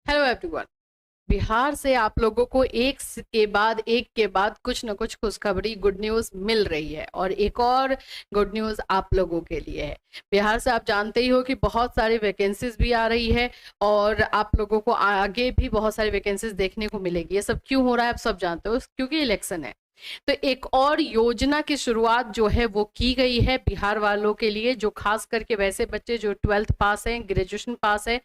Hello everyone. Bihar से आप लोगों को एक के बाद कुछ न कुछ खुशखबरी गुड न्यूज़ मिल रही है और एक और गुड न्यूज़ आप लोगों के लिए है। बिहार से आप जानते ही हो कि बहुत सारी वैकेंसीज भी आ रही है और आप लोगों को आगे भी बहुत सारी वैकेंसीज देखने को मिलेगी। ये सब क्यों हो रहा है आप सब जानते हो, क्योंकि इलेक्शन है। तो एक और योजना की शुरुआत जो है वो की गई है बिहार वालों के लिए, जो खास करके वैसे बच्चे जो 12th पास हैं, ग्रेजुएशन पास है,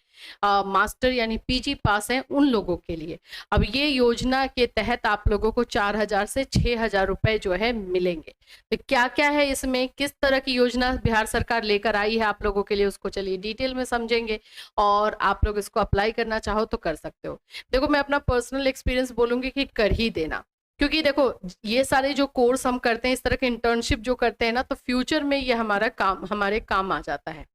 मास्टर यानी पीजी पास है, उन लोगों के लिए। अब ये योजना के तहत आप लोगों को 4,000 से 6,000 रुपए जो है मिलेंगे। तो क्या क्या है इसमें, किस तरह की योजना बिहार सरकार लेकर आई है आप लोगों के लिए, उसको चलिए डिटेल में समझेंगे। और आप लोग इसको अप्लाई करना चाहो तो कर सकते हो। देखो, मैं अपना पर्सनल एक्सपीरियंस बोलूंगी कि कर ही देना, क्योंकि देखो ये सारे जो कोर्स हम करते हैं, इस तरह के इंटर्नशिप जो करते हैं ना, तो फ्यूचर में ये हमारे काम आ जाता है।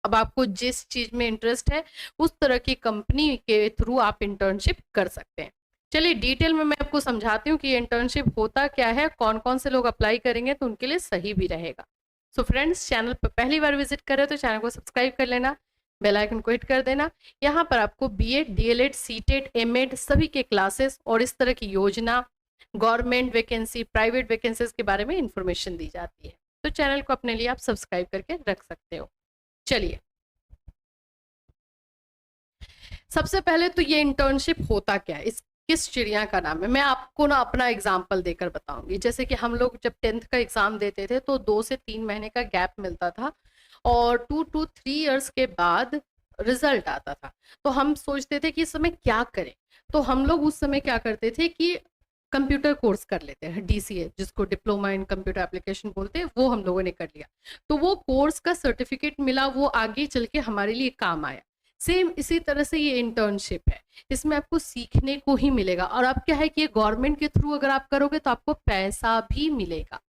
अब आपको जिस चीज में इंटरेस्ट है उस तरह की कंपनी के थ्रू आप इंटर्नशिप कर सकते हैं। चलिए डिटेल में मैं आपको समझाती हूँ कि ये इंटर्नशिप होता क्या है, कौन कौन से लोग अप्लाई करेंगे तो उनके लिए सही भी रहेगा। सो फ्रेंड्स, चैनल पर पहली बार विजिट कर रहे हो तो चैनल को सब्सक्राइब कर लेना, बेल आइकन को हिट कर देना। यहाँ पर आपको बीएड, डीएलएड, सीटेट, एमएड सभी के क्लासेस और इस तरह की योजना, गवर्नमेंट वैकेंसी, प्राइवेट वैकेंसीज के बारे में इंफॉर्मेशन दी जाती है। तो चैनल को अपने लिए आप सब्सक्राइब करके रख सकते हो। चलिए, सबसे पहले तो ये इंटर्नशिप होता क्या है, इस किस चिड़िया का नाम है, मैं आपको ना अपना एग्जाम्पल देकर बताऊंगी। जैसे कि हम लोग जब 10th का एग्जाम देते थे तो 2 से 3 महीने का गैप मिलता था और 2 to 3 years के बाद रिजल्ट आता था। तो हम सोचते थे कि इस समय क्या करें। तो हम लोग उस समय क्या करते थे कि कंप्यूटर कोर्स कर लेते हैं, डीसीए जिसको डिप्लोमा इन कंप्यूटर एप्लीकेशन बोलते हैं, वो हम लोगों ने कर लिया। तो वो कोर्स का सर्टिफिकेट मिला, वो आगे चल के हमारे लिए काम आया। सेम इसी तरह से ये इंटर्नशिप है, इसमें आपको सीखने को ही मिलेगा। और अब क्या है कि ये गवर्नमेंट के थ्रू अगर आप करोगे तो आपको पैसा भी मिलेगा।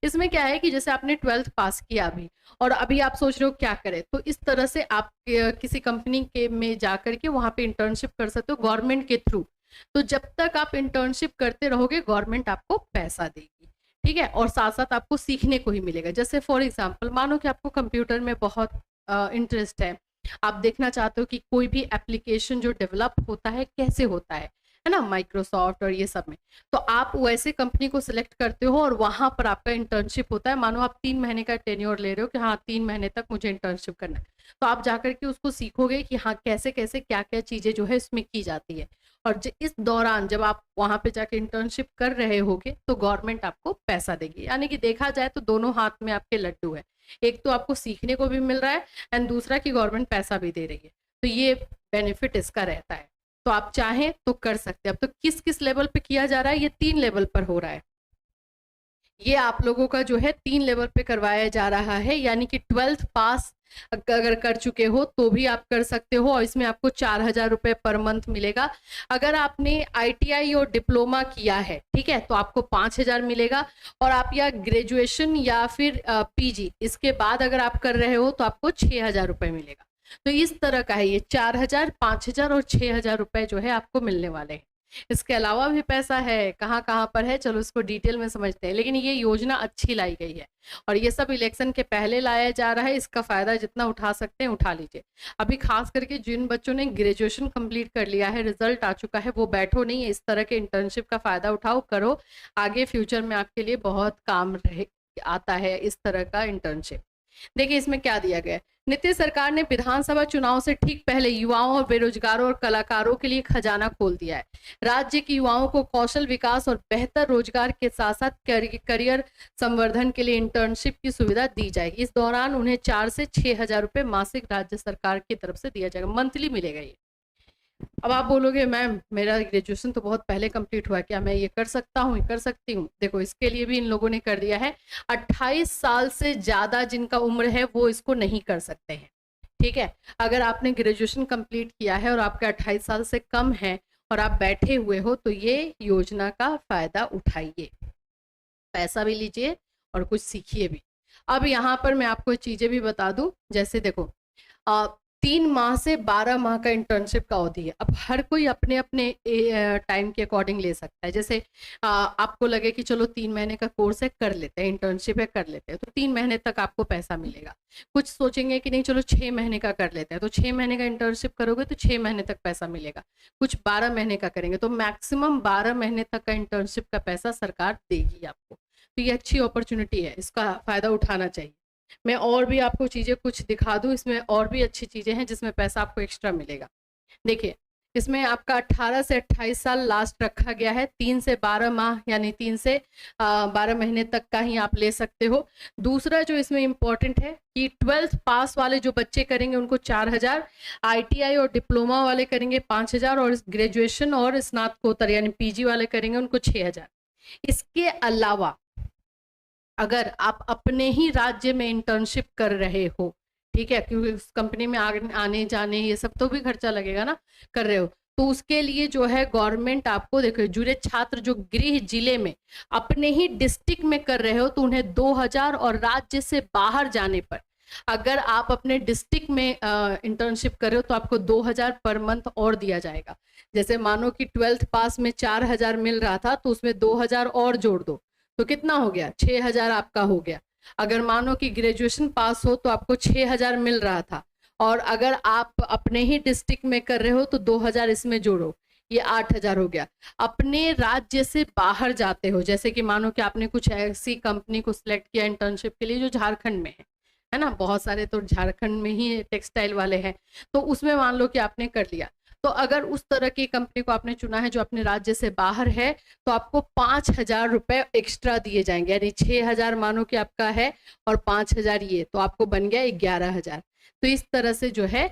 इसमें क्या है कि जैसे आपने 12th पास किया अभी और अभी आप सोच रहे हो क्या करें, तो इस तरह से आप किसी कंपनी के में जाकर के वहां पे इंटर्नशिप कर सकते हो गवर्नमेंट के थ्रू। तो जब तक आप इंटर्नशिप करते रहोगे गवर्नमेंट आपको पैसा देगी, ठीक है, और साथ साथ आपको सीखने को ही मिलेगा। जैसे फॉर एग्जाम्पल मानो कि आपको कंप्यूटर में बहुत इंटरेस्ट है, आप देखना चाहते हो कि कोई भी एप्लीकेशन जो डेवलप होता है कैसे होता है ना, माइक्रोसॉफ्ट और ये सब में। तो आप वैसे कंपनी को सिलेक्ट करते हो और वहां पर आपका इंटर्नशिप होता है। मानो आप 3 महीने का टेन्योर ले रहे हो कि हाँ 3 महीने तक मुझे इंटर्नशिप करना है, तो आप जाकर के उसको सीखोगे कि हाँ कैसे कैसे क्या क्या चीजें जो है इसमें की जाती है। और इस दौरान जब आप वहां पे जाके इंटर्नशिप कर रहे होगे तो गवर्नमेंट आपको पैसा देगी। यानी कि देखा जाए तो दोनों हाथ में आपके लड्डू है, एक तो आपको सीखने को भी मिल रहा है एंड दूसरा कि गवर्नमेंट पैसा भी दे रही है। तो ये बेनिफिट इसका रहता है। तो आप चाहें तो कर सकते हैं। अब तो किस किस लेवल पे किया जा रहा है, ये 3 लेवल पर हो रहा है। ये आप लोगों का जो है 3 लेवल पे करवाया जा रहा है, यानी कि 12th पास अगर कर चुके हो तो भी आप कर सकते हो और इसमें आपको 4,000 रुपए पर मंथ मिलेगा। अगर आपने आईटीआई और डिप्लोमा किया है, ठीक है, तो आपको 5,000 मिलेगा। और आप या ग्रेजुएशन या फिर पीजी इसके बाद अगर आप कर रहे हो तो आपको 6,000 रुपए मिलेगा। तो इस तरह का है ये 4,000, 5,000 और 6,000 रुपए जो है आपको मिलने वाले हैं। इसके अलावा भी पैसा है, कहाँ कहाँ पर है, चलो इसको डिटेल में समझते हैं। लेकिन ये योजना अच्छी लाई गई है और ये सब इलेक्शन के पहले लाया जा रहा है। इसका फायदा जितना उठा सकते हैं उठा लीजिए। अभी खास करके जिन बच्चों ने ग्रेजुएशन कंप्लीट कर लिया है, रिजल्ट आ चुका है, वो बैठो नहीं, इस तरह के इंटर्नशिप का फायदा उठाओ, करो। आगे फ्यूचर में आपके लिए बहुत काम रहे आता है इस तरह का इंटर्नशिप। देखिए इसमें क्या दिया गया है। नीतीश सरकार ने विधानसभा चुनाव से ठीक पहले युवाओं और बेरोजगारों और कलाकारों के लिए खजाना खोल दिया है। राज्य के युवाओं को कौशल विकास और बेहतर रोजगार के साथ साथ करियर संवर्धन के लिए इंटर्नशिप की सुविधा दी जाएगी। इस दौरान उन्हें 4 से 6 हजार रुपए मासिक राज्य सरकार की तरफ से दिया जाएगा, मंथली मिलेगा ये। अब आप बोलोगे मैम मेरा ग्रेजुएशन तो बहुत पहले कंप्लीट हुआ है, क्या मैं ये कर सकता हूँ, ये कर सकती हूँ? देखो इसके लिए भी इन लोगों ने कर दिया है, 28 साल से ज्यादा जिनका उम्र है वो इसको नहीं कर सकते हैं, ठीक है। अगर आपने ग्रेजुएशन कंप्लीट किया है और आपका 28 साल से कम है और आप बैठे हुए हो तो ये योजना का फायदा उठाइए, पैसा भी लीजिए और कुछ सीखिए भी। अब यहाँ पर मैं आपको चीजें भी बता दूं, जैसे देखो 3 माह से 12 माह का इंटर्नशिप का अवधि है। अब हर कोई अपने अपने टाइम के अकॉर्डिंग ले सकता है। जैसे आपको लगे कि चलो 3 महीने का कोर्स है, कर लेते हैं, इंटर्नशिप है, कर लेते हैं, तो 3 महीने तक आपको पैसा मिलेगा। कुछ सोचेंगे कि नहीं चलो 6 महीने का कर लेते हैं, तो 6 महीने का इंटर्नशिप करोगे तो 6 महीने तक पैसा मिलेगा। कुछ 12 महीने का करेंगे तो मैक्सिमम 12 महीने तक का इंटर्नशिप का पैसा सरकार देगी आपको। तो ये अच्छी अपॉर्चुनिटी है, इसका फ़ायदा उठाना चाहिए। मैं और भी आपको चीज़ें कुछ दिखा दूँ, इसमें और भी अच्छी चीज़ें हैं जिसमें पैसा आपको एक्स्ट्रा मिलेगा। देखिए, इसमें आपका 18 से 28 साल लास्ट रखा गया है, 3 से 12 माह यानी 3 से 12 महीने तक का ही आप ले सकते हो। दूसरा जो इसमें इम्पोर्टेंट है कि 12th पास वाले जो बच्चे करेंगे उनको 4,000, ITI और डिप्लोमा वाले करेंगे 5,000 और ग्रेजुएशन और स्नातकोत्तर यानी PG वाले करेंगे उनको 6,000। इसके अलावा अगर आप अपने ही राज्य में इंटर्नशिप कर रहे हो, ठीक है, क्योंकि उस कंपनी में आने जाने ये सब तो भी खर्चा लगेगा ना, कर रहे हो, तो उसके लिए जो है गवर्नमेंट आपको, देखो जुड़े छात्र जो गृह जिले में अपने ही डिस्ट्रिक्ट में कर रहे हो तो उन्हें 2,000 और राज्य से बाहर जाने पर अगर आप अपने डिस्ट्रिक्ट में इंटर्नशिप कर रहे हो तो आपको 2,000 पर मंथ और दिया जाएगा। जैसे मानो कि 12th पास में 4,000 मिल रहा था तो उसमें 2,000 और जोड़ दो तो कितना हो गया, 6,000 आपका हो गया। अगर मानो कि ग्रेजुएशन पास हो तो आपको 6,000 मिल रहा था और अगर आप अपने ही डिस्ट्रिक्ट में कर रहे हो तो 2,000 इसमें जोड़ो, ये 8,000 हो गया। अपने राज्य से बाहर जाते हो, जैसे कि मानो कि आपने कुछ ऐसी कंपनी को सिलेक्ट किया इंटर्नशिप के लिए जो झारखंड में है ना, बहुत सारे तो झारखंड में ही टेक्सटाइल वाले हैं, तो उसमें मान लो कि आपने कर लिया, तो अगर उस तरह की कंपनी को आपने चुना है जो अपने राज्य से बाहर है तो आपको 5,000 रुपए एक्स्ट्रा दिए जाएंगे, यानी 6,000 मानो कि आपका है और 5,000 ये, तो आपको बन गया 11,000। तो इस तरह से जो है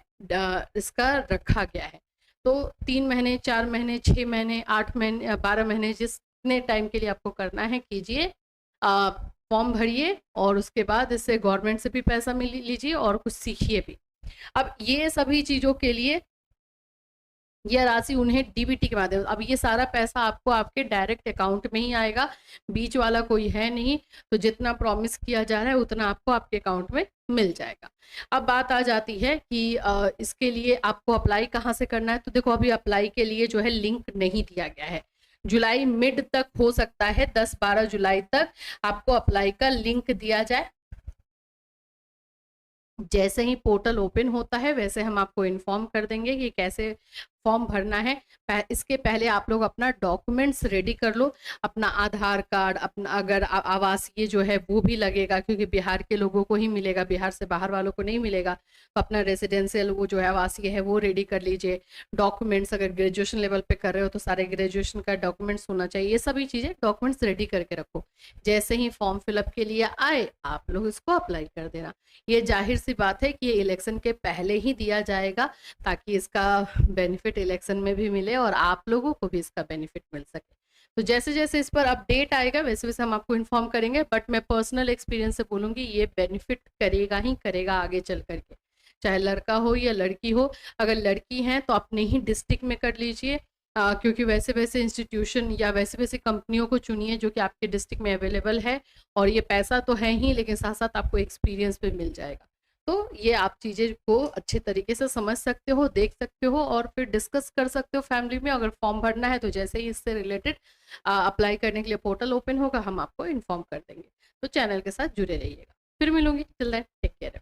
इसका रखा गया है। तो 3 महीने, 4 महीने, 6 महीने, 8 महीने, 12 महीने, जितने टाइम के लिए आपको करना है कीजिए, फॉर्म भरिए और उसके बाद इससे गवर्नमेंट से भी पैसा मिल लीजिए और कुछ सीखिए भी। अब ये सभी चीज़ों के लिए यह राशि उन्हें डीबीटी के माध्यम, अब ये सारा पैसा आपको आपके डायरेक्ट अकाउंट में ही आएगा, बीच वाला कोई है नहीं, तो जितना प्रॉमिस किया जा रहा है उतना आपको आपके अकाउंट में मिल जाएगा। अब बात आ जाती है कि इसके लिए आपको अप्लाई कहाँ से करना है, तो देखो अभी अप्लाई के लिए जो है लिंक नहीं दिया गया है, जुलाई मिड तक हो सकता है, 10-12 जुलाई तक आपको अप्लाई का लिंक दिया जाए। जैसे ही पोर्टल ओपन होता है वैसे हम आपको इन्फॉर्म कर देंगे कि कैसे फॉर्म भरना है। इसके पहले आप लोग अपना डॉक्यूमेंट्स रेडी कर लो, अपना आधार कार्ड, अपना अगर आवासीय जो है वो भी लगेगा क्योंकि बिहार के लोगों को ही मिलेगा, बिहार से बाहर वालों को नहीं मिलेगा, तो अपना रेजिडेंशियल वो जो है आवासीय है वो रेडी कर लीजिए। डॉक्यूमेंट्स अगर ग्रेजुएशन लेवल पे कर रहे हो तो सारे ग्रेजुएशन का डॉक्यूमेंट्स होना चाहिए, ये सभी चीज़ें डॉक्यूमेंट्स रेडी करके रखो। जैसे ही फॉर्म फिलअप के लिए आए आप लोग इसको अप्लाई कर देना। ये जाहिर सी बात है कि ये इलेक्शन के पहले ही दिया जाएगा ताकि इसका बेनिफिट इलेक्शन में भी मिले और आप लोगों को भी इसका बेनिफिट मिल सके। तो जैसे जैसे इस पर अपडेट आएगा वैसे वैसे हम आपको इन्फॉर्म करेंगे, बट मैं पर्सनल एक्सपीरियंस से बोलूँगी ये बेनिफिट करेगा ही करेगा आगे चल करके, चाहे लड़का हो या लड़की हो। अगर लड़की हैं तो अपने ही डिस्ट्रिक्ट में कर लीजिए, क्योंकि वैसे वैसे इंस्टीट्यूशन या वैसे वैसे कंपनियों को चुनिए जो कि आपके डिस्ट्रिक्ट में अवेलेबल है, और ये पैसा तो है ही लेकिन साथ साथ आपको एक्सपीरियंस भी मिल जाएगा। तो ये आप चीज़ें को अच्छे तरीके से समझ सकते हो, देख सकते हो और फिर डिस्कस कर सकते हो फैमिली में। अगर फॉर्म भरना है तो जैसे ही इससे रिलेटेड अप्लाई करने के लिए पोर्टल ओपन होगा हम आपको इन्फॉर्म कर देंगे। तो चैनल के साथ जुड़े रहिएगा। फिर मिलूंगी, टिल देन टेक केयर।